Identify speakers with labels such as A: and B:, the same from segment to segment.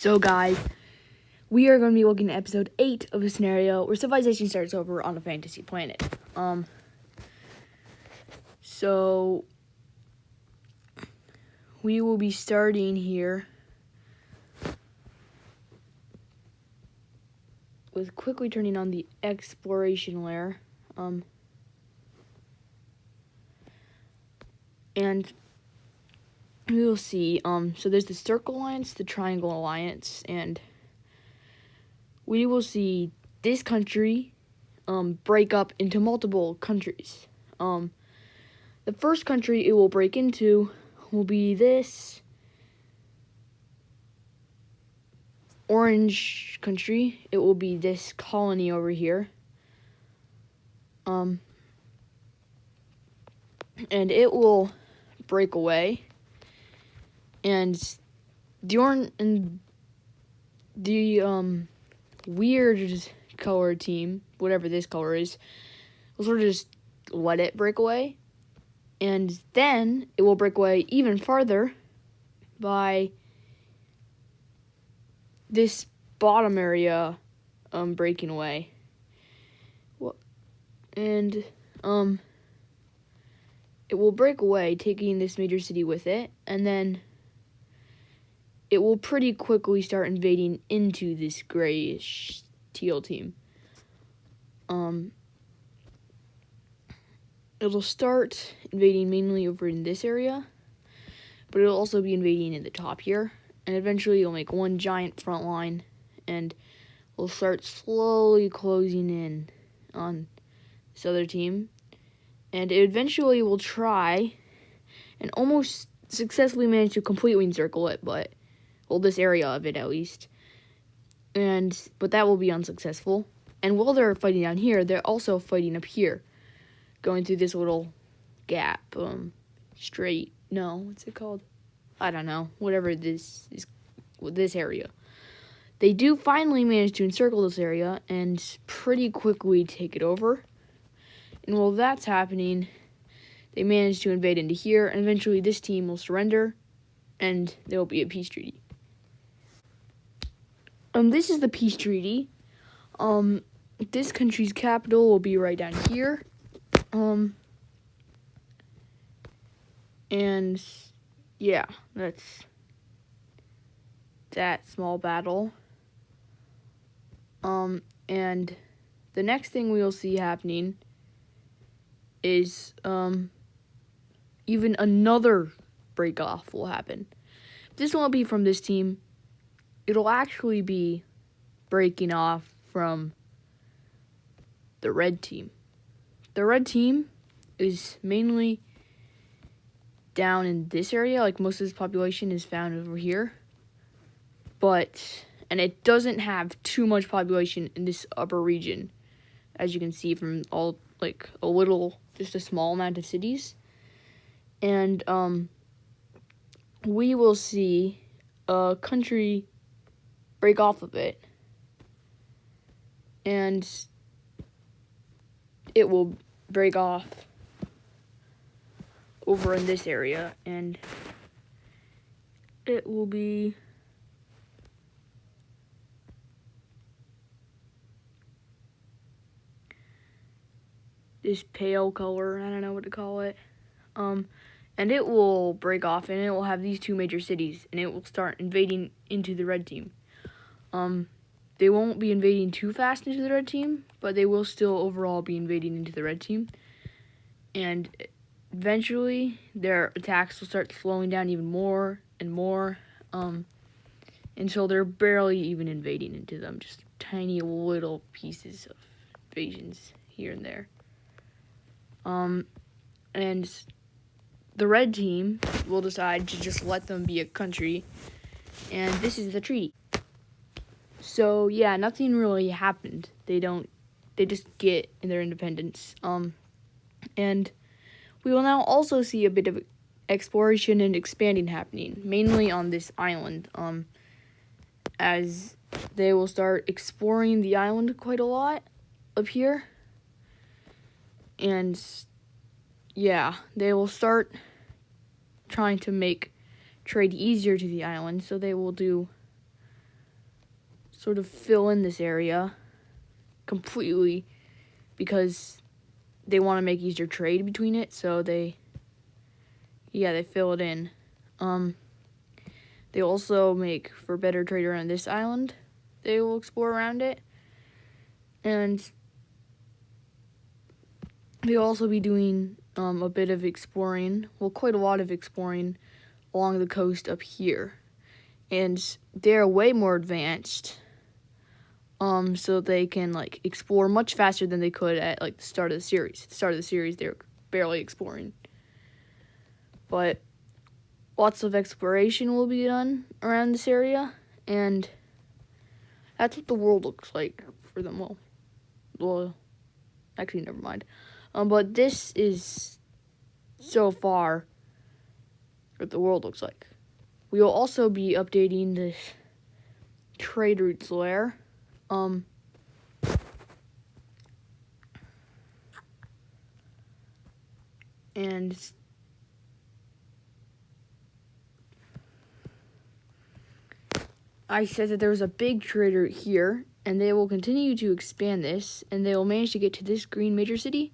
A: So guys, we are going to be looking at episode 8 of a scenario where civilization starts over on a fantasy planet. So we will be starting here with quickly turning on the exploration layer. And we will see, so there's the Circle Alliance, the Triangle Alliance, and we will see this country break up into multiple countries. The first country it will break into will be this orange country. It will be this colony over here. And it will break away. And the weird color team, whatever this color is, will sort of just let it break away. And then it will break away even farther by this bottom area breaking away. And it will break away, taking this major city with it, and then it will pretty quickly start invading into this grayish teal team. It'll start invading mainly over in this area, but it'll also be invading in the top here, and eventually it'll make one giant front line, and will start slowly closing in on this other team, and it eventually will try and almost successfully manage to completely encircle it, but, well, this area of it at least, but that will be unsuccessful. And while they're fighting down here, they're also fighting up here, going through this little gap, what's it called? I don't know, whatever this is, this area. They do finally manage to encircle this area and pretty quickly take it over. And while that's happening, they manage to invade into here, and eventually this team will surrender, and there will be a peace treaty. This is the peace treaty. This country's capital will be right down here. And yeah, that's that small battle. And the next thing we will see happening is even another break off will happen. This won't be from this team. It'll actually be breaking off from the red team. The red team is mainly down in this area, like most of its population is found over here. And it doesn't have too much population in this upper region, as you can see from all, like, just a small amount of cities. And we will see a country break off of it, and it will break off over in this area, and it will be this pale color, I don't know what to call it, and it will break off, and it will have these two major cities, and it will start invading into the red team. They won't be invading too fast into the red team, but they will still overall be invading into the red team, and eventually their attacks will start slowing down even more and more, until they're barely even invading into them, just tiny little pieces of invasions here and there. And the red team will decide to just let them be a country, and this is the treaty. So yeah, nothing really happened. They just get their independence. And we will now also see a bit of exploration and expanding happening, mainly on this island, as they will start exploring the island quite a lot up here. And yeah, they will start trying to make trade easier to the island, so they will do sort of fill in this area completely because they want to make easier trade between it, so they fill it in. They also make for better trade around this island. They will explore around it. And they'll also be doing a bit of exploring, well, quite a lot of exploring along the coast up here. And they're way more advanced, so they can, like, explore much faster than they could at, like, the start of the series. At the start of the series, they were barely exploring. But lots of exploration will be done around this area, and that's what the world looks like for them. Well, actually, never mind. But this is so far what the world looks like. We will also be updating this trade routes layer. And I said that there was a big trade route here, and they will continue to expand this, and they will manage to get to this green major city.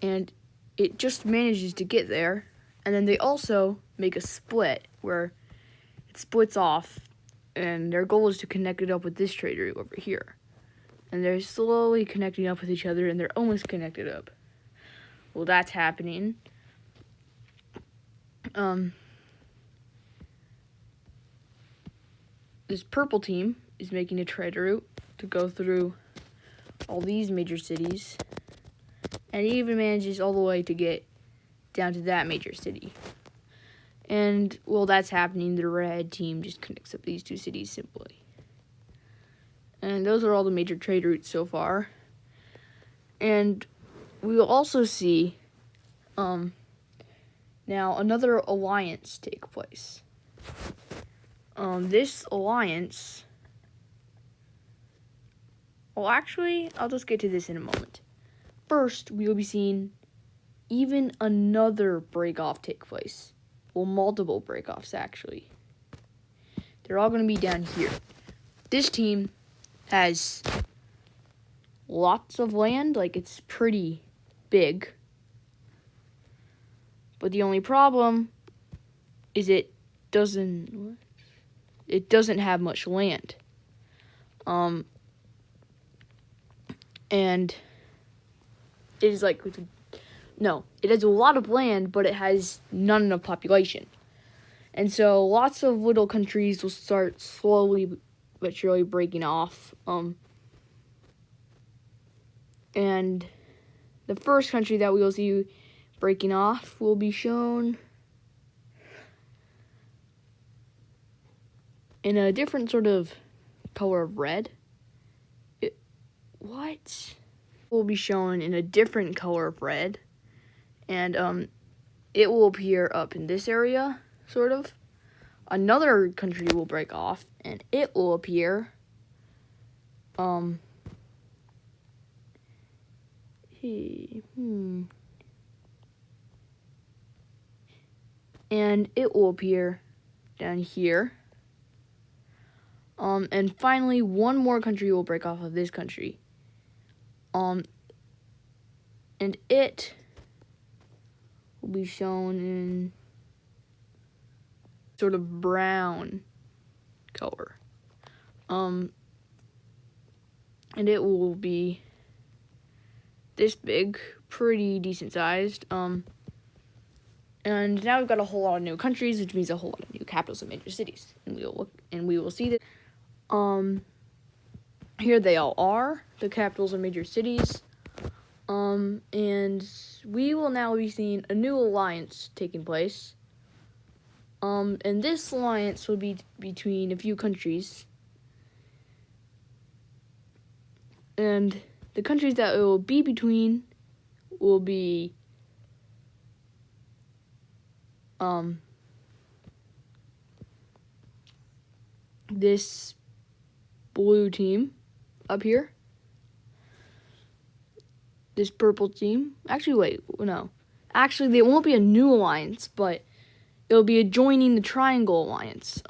A: And it just manages to get there. And then they also make a split where it splits off, and their goal is to connect it up with this trade route over here. And they're slowly connecting up with each other, and they're almost connected up. Well, that's happening. This purple team is making a trade route to go through all these major cities, and it even manages all the way to get down to that major city. And while that's happening, the red team just connects up these two cities simply. And those are all the major trade routes so far. And we will also see now another alliance take place. This alliance, well, actually, I'll just get to this in a moment. First, we will be seeing even another break-off take place. Well, multiple break-offs, actually. They're all going to be down here. This team has lots of land, like it's pretty big. But the only problem is it doesn't have much land. And it is like, no, it has a lot of land, but it has not enough population. And so lots of little countries will start slowly but surely breaking off. And the first country that we will see breaking off will be shown in a different sort of color of red. What? Will be shown in a different color of red. And it will appear up in this area, sort of. Another country will break off, and it will appear and it will appear down here. And finally, one more country will break off of this country. And it will be shown in sort of brown color. And it will be this big, pretty decent sized. And now we've got a whole lot of new countries, which means a whole lot of new capitals and major cities. And we will see that. Here they all are, the capitals and major cities. And we will now be seeing a new alliance taking place. And this alliance will be between a few countries. And the countries that it will be between will be this blue team up here. This purple team. Actually, wait, no. Actually, there won't be a new alliance, but it'll be joining the Triangle Alliance.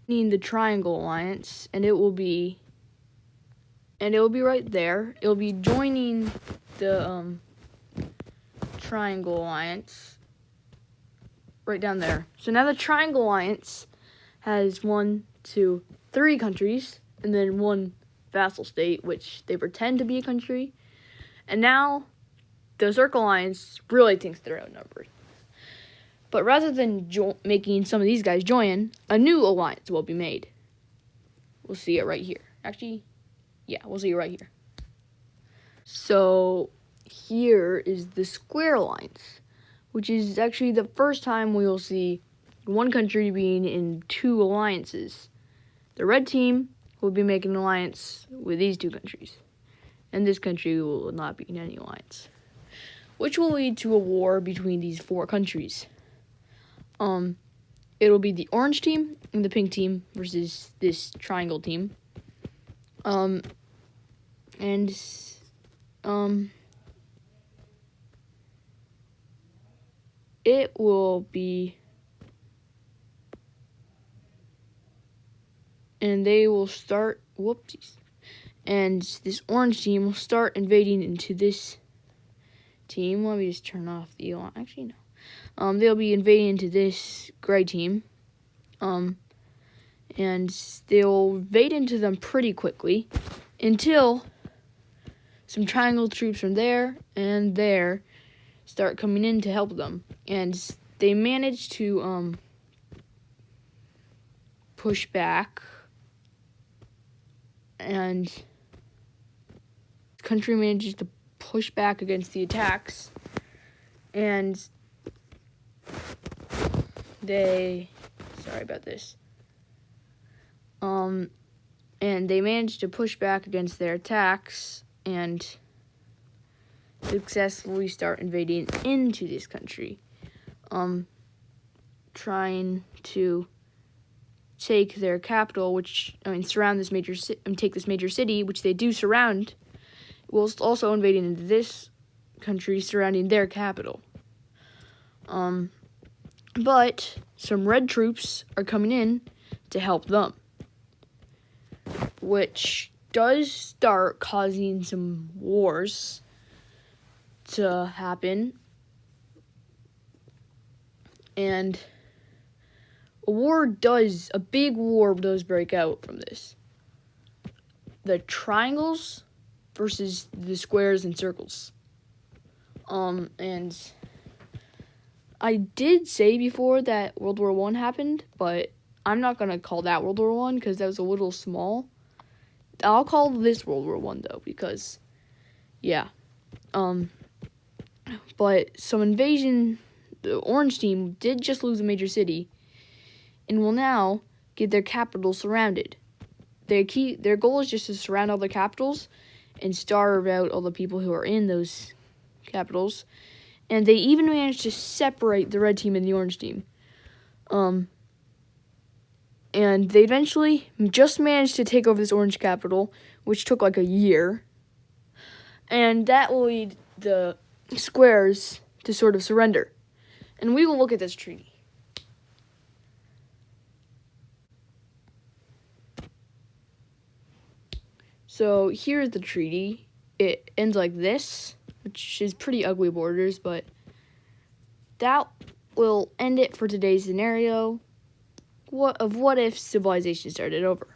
A: Need the Triangle Alliance, and it will be right there. It'll be joining the Triangle Alliance right down there. So now the Triangle Alliance has 1, 2, 3 countries, and then 1 vassal state, which they pretend to be a country. And now the Circle Alliance really thinks they're outnumbered. But rather than making some of these guys join, a new alliance will be made. We'll see it right here. Actually, yeah, we'll see it right here. So here is the Square Alliance, which is actually the first time we will see one country being in 2 alliances. The red team will be making an alliance with these 2 countries, and this country will not be in any alliance, which will lead to a war between these 4 countries. It'll be the orange team and the pink team versus this triangle team. It will be, and they will start, and this orange team will start invading into this team. Let me just turn off the, actually no. They'll be invading into this gray team. And they'll invade into them pretty quickly until some triangle troops from there and there start coming in to help them. And they manage to push back, and the country manages to push back against the attacks, and sorry about this. And they managed to push back against their attacks and successfully start invading into this country, trying to take their capital, surround this major take this major city, which they do surround, whilst also invading into this country, surrounding their capital. But some red troops are coming in to help them, which does start causing some wars to happen. And a big war does break out from this. The triangles versus the squares and circles. And I did say before that World War I happened, but I'm not going to call that World War I because that was a little small. I'll call this World War I, though, because, yeah. But some invasion, the orange team did just lose a major city and will now get their capital surrounded. Their goal is just to surround all the capitals and starve out all the people who are in those capitals. And they even managed to separate the red team and the orange team. And they eventually just managed to take over this orange capital, which took like a year. And that will lead the squares to sort of surrender. And we will look at this treaty. So here's the treaty. It ends like this, which is pretty ugly borders, but that will end it for today's scenario. What if civilization started over?